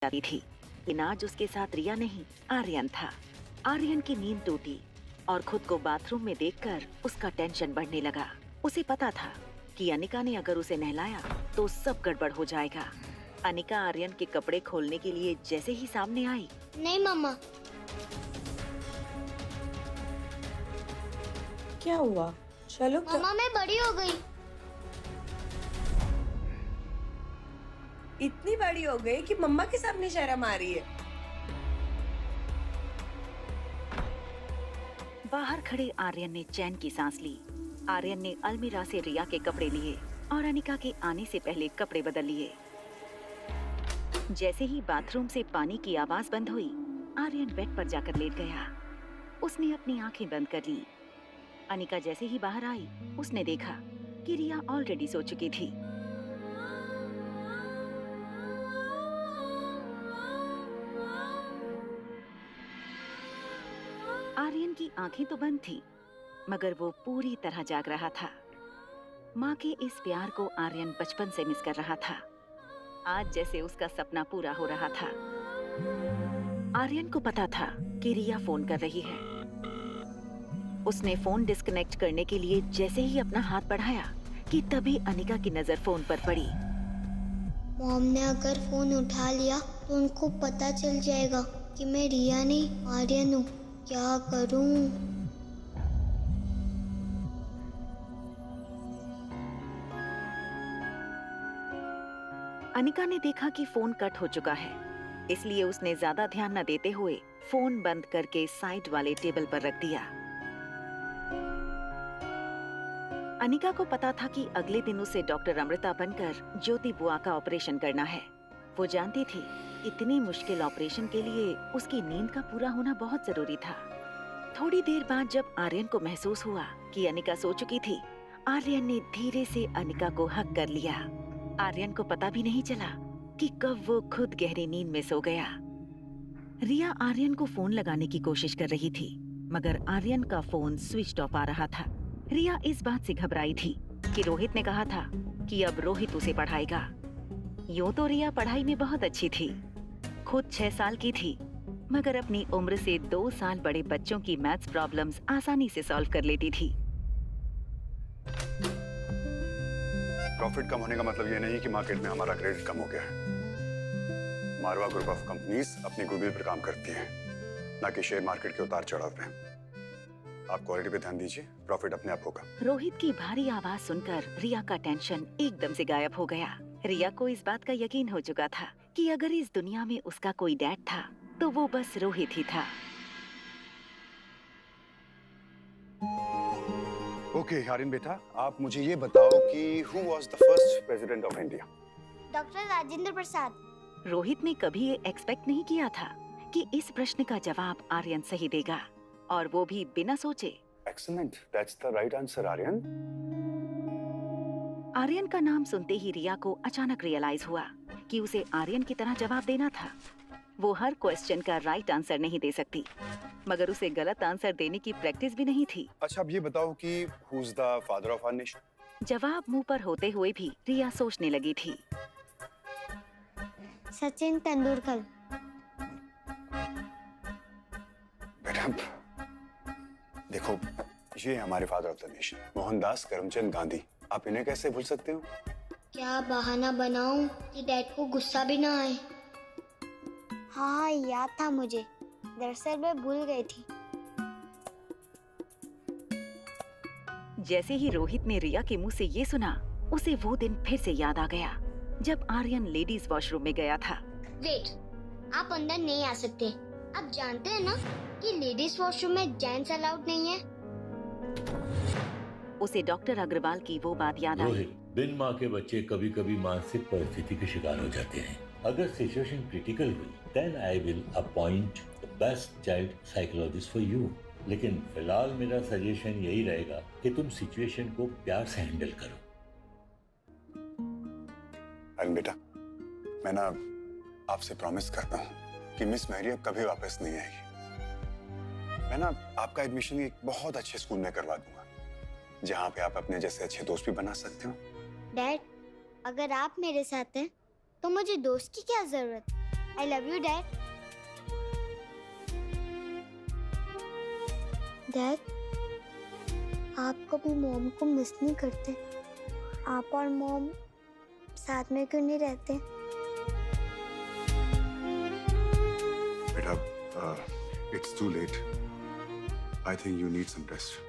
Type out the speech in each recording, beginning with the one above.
जाती थी। लेकिन आज उसके साथ रिया नहीं, आर्यन था। आर्यन की नींद टूटी और खुद को बाथरूम में देखकर उसका टेंशन बढ़ने लगा। उसे पता था कि अनिका ने अगर उसे नहलाया तो सब गड़बड़ हो जाएगा। अनिका आर्यन के कपड़े खोलने के लिए जैसे ही सामने आई, नहीं मम्मा। क्या हुआ? चलो मम्मा मैं बड़ी हो गई। इतनी बड़ी हो गई कि मम्मा के सामने शर्म आ रही है। बाहर खड़े आर्यन ने चैन की सांस ली। आर्यन ने अलमीरा से रिया के कपड़े लिए और अनिका के आने से पहले कपड़े बदल लिए। जैसे ही बाथरूम से पानी की आवाज बंद हुई, आर्यन बेड पर जाकर लेट गया। उसने अपनी आंखें बंद कर ली। अनिका जैसे ही बाहर आई, उसने देखा कि रिया ऑलरेडी सो चुकी थी। आर्यन की आंखें तो बंद थी, मगर वो पूरी तरह जाग रहा था। माँ के इस प्यार को आर्यन बचपन से मिस कर रहा था। आज जैसे उसका सपना पूरा हो रहा था। आर्यन को पता था कि रिया फोन कर रही है। उसने फोन डिस्कनेक्ट करने के लिए जैसे ही अपना हाथ बढ़ाया कि तभी अनिका की नजर फोन पर पड़ी। मॉम ने अगर फोन उठा लिया तो उनको पता चल जाएगा कि मैं रिया नहीं आर्यन हूँ। क्या करूँ? अनिका ने देखा कि फोन कट हो चुका है, इसलिए उसने ज्यादा ध्यान न देते हुए फोन बंद करके साइड वाले टेबल पर रख दिया। अनिका को पता था कि अगले दिन उसे डॉक्टर अमृता बनकर ज्योति बुआ का ऑपरेशन करना है। वो जानती थी इतनी मुश्किल ऑपरेशन के लिए उसकी नींद का पूरा होना बहुत जरूरी था। थोड़ी देर बाद जब आर्यन को महसूस हुआ कि अनिका सो चुकी थी, आर्यन ने धीरे से अनिका को हक कर लिया। आर्यन को पता भी नहीं चला कि कब वो खुद गहरी नींद में सो गया। रिया आर्यन को फोन लगाने की कोशिश कर रही थी, मगर आर्यन का फोन स्विच ऑफ आ रहा था। रिया इस बात से घबराई थी कि रोहित ने कहा था कि अब रोहित उसे पढ़ाएगा। यूं तो रिया पढ़ाई में बहुत अच्छी थी, खुद 6 साल की थी, मगर अपनी उम्र से 2 साल बड़े बच्चों की मैथ्स प्रॉब्लम्स आसानी से सॉल्व कर लेती थी। प्रॉफिट कम होने का मतलब ये नहीं कि मार्केट में हमारा क्रेडिट कम हो गया है। मारवा ग्रुप ऑफ कंपनीज अपनी गुडविल पर काम करती हैं, ना कि शेयर मार्केट के उतार चढ़ाव पे। आप क्वालिटी पे ध्यान दीजिए, प्रॉफिट अपने आप होगा। रोहित की भारी आवाज सुनकर रिया का टेंशन एकदम से गायब हो गया। रिया को इस बात का यकीन हो चुका था कि अगर इस दुनिया में उसका कोई डैड था तो वो बस रोहित ही था। ओके आर्यन बेटा, आप मुझे ये बताओ कि who was the first president of India? Doctor Rajendra Prasad. Rohit ने कभी ये एक्सपेक्ट नहीं किया था कि इस प्रश्न का जवाब आर्यन सही देगा, और वो भी बिना सोचे। Excellent, that's the right answer Aryan. Aryan का नाम सुनते ही रिया को अचानक रियलाइज हुआ कि उसे आर्यन की तरह जवाब देना था। वो हर क्वेश्चन का राइट आंसर नहीं दे सकती, मगर उसे गलत आंसर देने की प्रैक्टिस भी नहीं थी। अच्छा अब ये बताओ कि who is the father of our nation? जवाब मुंह पर होते हुए भी रिया सोचने लगी थी। सचिन तेंदुलकर। बेटा देखो, ये हमारे father of the nation Mohandas Karamchand Gandhi. आप इन्हें कैसे भूल सकते हो? क्या बहाना बनाऊं कि डैड को गुस्सा भी ना आए? हाँ याद था मुझे, दरअसल मैं भूल गई थी। जैसे ही रोहित ने रिया के मुंह से ये सुना, उसे वो दिन फिर से याद आ गया जब आर्यन लेडीज वॉशरूम में गया था। वेट, आप अंदर नहीं आ सकते। आप जानते हैं ना कि लेडीज वॉशरूम में जेंट्स अलाउड नहीं है। उसे डॉक्टर अग्रवाल की वो बात याद आई। रोहित, बिन माँ के बच्चे कभी कभी मानसिक परिस्थिति के शिकार हो जाते हैं। अगर सिचुएशन क्रिटिकल हुई, then I will appoint the best child psychologist for you. लेकिन फिलहाल मेरा सजेशन यही रहेगा कि तुम सिचुएशन को प्यार से हैंडल करो। आर्यन बेटा, मैं ना आपसे प्रॉमिस करता हूँ कि मिस मैरी अब कभी वापस नहीं आएगी। मैं ना आपका एडमिशन एक बहुत अच्छे स्कूल में करवा दूंगा, जहाँ पे आप अपने जैसे अच्छे दोस्त भी बना सकते हो। डैड, अगर आप मेरे साथ हैं तो मुझे दोस्त की क्या जरूरत? I love you dad. Dad, आप कभी मॉम को मिस नहीं करते? आप और मॉम साथ में क्यों नहीं रहते? बेटा, it's too late. I think you need some rest.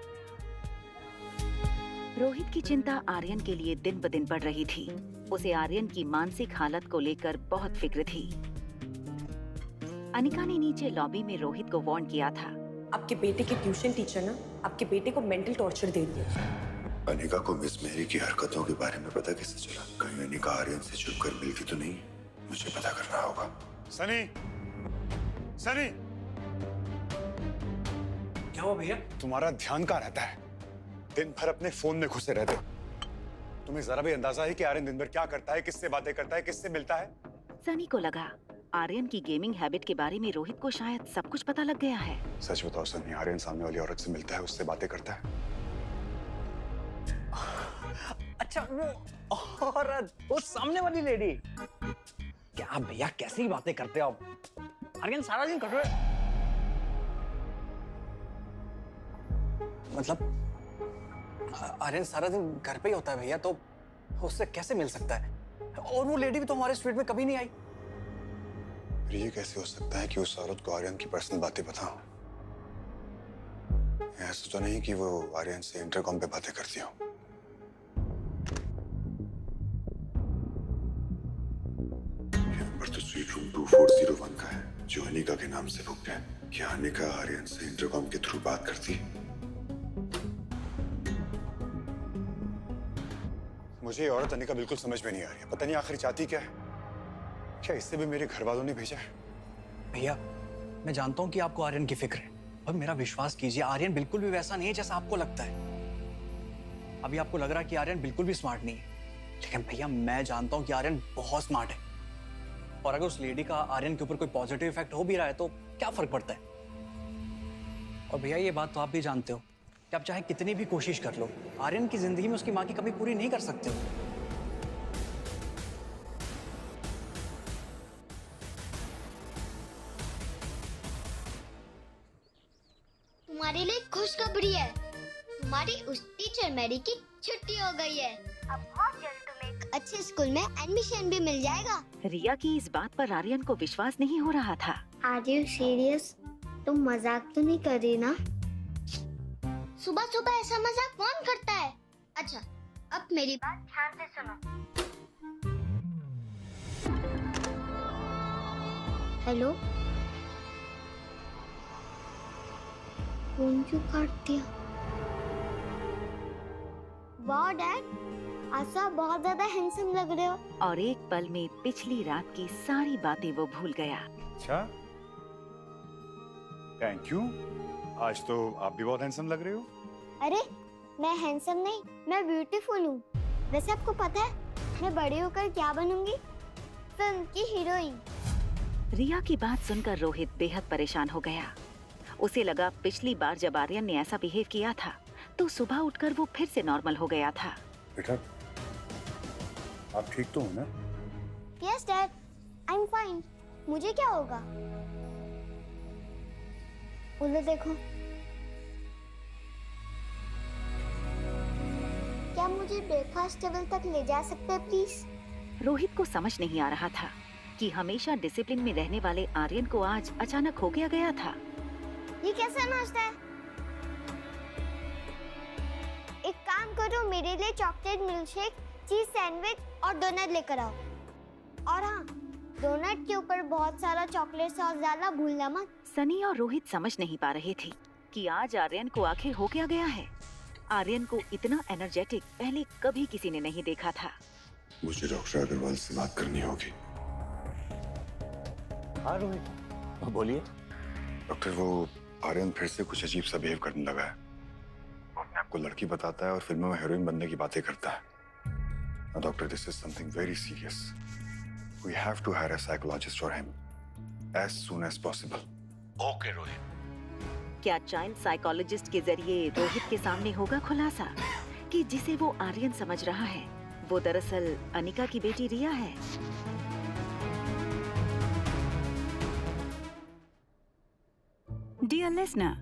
Rohit की चिंता आर्यन के लिए दिन ब दिन बढ़ रही थी। उसे आर्यन की मानसिक हालत को लेकर बहुत फिक्र थी। अनिका ने नीचे लॉबी में रोहित को वार्न किया था। आपके बेटे के ट्यूशन टीचर ना आपके बेटे को मेंटल टॉर्चर दे रही है। अनिका को मिस मेरी की हरकतों के बारे में पता कैसे चला? कहीं अनिका आर्यन से छुप कर मिलती तो नहीं? मुझे पता करना होगा। सनी, सनी, क्या हुआ भैया? तुम्हारा ध्यान कहाँ रहता है? दिन भर अपने फोन में घुसे रहते हो। तुम्हें जरा भी अंदाजा है कि आर्यन दिन भर क्या करता है, किससे बातें करता है, किससे मिलता है? सनी को लगा आर्यन की गेमिंग हैबिट के बारे में रोहित को शायद सब कुछ पता लग गया है। सच बताओ सनी, आर्यन सामने वाली औरत से मिलता है, उससे बातें करता है? अच्छा, वो औरत, वो सामने वाली लेडी। क्या भैया, कैसी बातें करते हो आप? आर्यन सारा दिन कर रहे, मतलब आर्यन सारा दिन घर पे ही होता है भैया, तो उससे कैसे मिल सकता है? और वो लेडी भी तो हमारे स्ट्रीट में कभी नहीं आई। ये कैसे हो सकता है कि उस औरत को आर्यन की पर्सनल बातें पता हो? ऐसा तो नहीं कि वो आर्यन से इंटरकॉम पे बातें करती हो। ये नंबर तो स्वीट रूम 2401 का है, जो अनिका के नाम से बुक है। क्या अनिका आर्यन से इंटरकॉम के थ्रू बात करती है? मुझे ये औरत अनिका बिल्कुल समझ में नहीं आ रही है। पता नहीं आखिर चाहती क्या है। क्या इससे भी मेरे घर वालों ने भेजा है? भैया, मैं जानता हूँ कि आपको आर्यन की फिक्र है, और मेरा विश्वास कीजिए, आर्यन बिल्कुल भी वैसा नहीं है जैसा आपको लगता है। अभी आपको लग रहा है कि आर्यन बिल्कुल भी स्मार्ट नहीं है, लेकिन भैया मैं जानता हूँ कि आर्यन बहुत स्मार्ट है। और अगर उस लेडी का आर्यन के ऊपर कोई पॉजिटिव इफेक्ट हो भी रहा है तो क्या फर्क पड़ता है? और भैया ये बात तो आप भी जानते हो कि आप चाहे कितनी भी कोशिश कर लो, आर्यन की जिंदगी में उसकी माँ की कमी पूरी नहीं कर सकते हो। तुम्हारे लिए खुशखबरी है, तुम्हारी उस टीचर मैरी की छुट्टी हो गई है। अब बहुत जल्द तुम्हें एक अच्छे स्कूल में एडमिशन भी मिल जाएगा। रिया की इस बात पर आर्यन को विश्वास नहीं हो रहा था। Are you serious? तुम मजाक तो नहीं कर रही ना? सुबह सुबह ऐसा मजाक कौन करता है? अच्छा, अब मेरी बात ध्यान से सुनो। हेलो, फोन क्यों काट दिया? वाह डैड, आज आप बहुत ज्यादा हैंडसम लग रहे हो। और एक पल में पिछली रात की सारी बातें वो भूल गया। अच्छा, थैंक यू। आज तो आप भी बहुत हैंडसम लग रहे हो। अरे मैं हैंडसम नहीं, मैं ब्यूटीफुल हूँ। वैसे आपको पता है मैं बड़ी होकर क्या बनूंगी? फिल्म की हीरोइन। रिया की बात सुनकर रोहित बेहद परेशान हो गया। उसे लगा पिछली बार जब आर्यन ने ऐसा बिहेव किया था तो सुबह उठकर वो फिर से नॉर्मल हो गया था। बेटा, आप ठीक तो हो ना? Yes dad, I am fine. मुझे क्या होगा? उधर देखो। क्या मुझे ब्रेकफास्ट टेबल तक ले जा सकते हैं प्लीज? रोहित को समझ नहीं आ रहा था कि हमेशा डिसिप्लिन में रहने वाले आर्यन को आज अचानक हो गया था। ये कैसा नाश्ता है? एक काम करो, मेरे लिए चॉकलेट मिल्कशेक, चीज सैंडविच और डोनट लेकर आओ। और हाँ, डोनट के ऊपर बहुत सारा चॉकलेट सॉस डालना भूलना मत। सनी और रोहित समझ नहीं पा रहे थे कि आज आर्यन को आखिर हो क्या गया है। आर्यन को इतना एनर्जेटिक पहले कभी किसी ने नहीं देखा था। मुझे डॉक्टर अग्रवाल से बात करनी होगी। हाँ रोहित, बोलिए। डॉक्टर, वो आर्यन फिर से कुछ अजीब सा बिहेव करने लगा है। वो अपने आप को लड़की बताता है और फिल्मों में हीरोइन बनने की बातें करता है। Doctor, this is something very serious. We have to hire a psychologist for him as soon as possible. Okay Rohit. क्या चाइल्ड साइकोलॉजिस्ट के जरिए रोहित के सामने होगा खुलासा कि जिसे वो आर्यन समझ रहा है वो दरअसल अनिका की बेटी रिया है। Dear listener,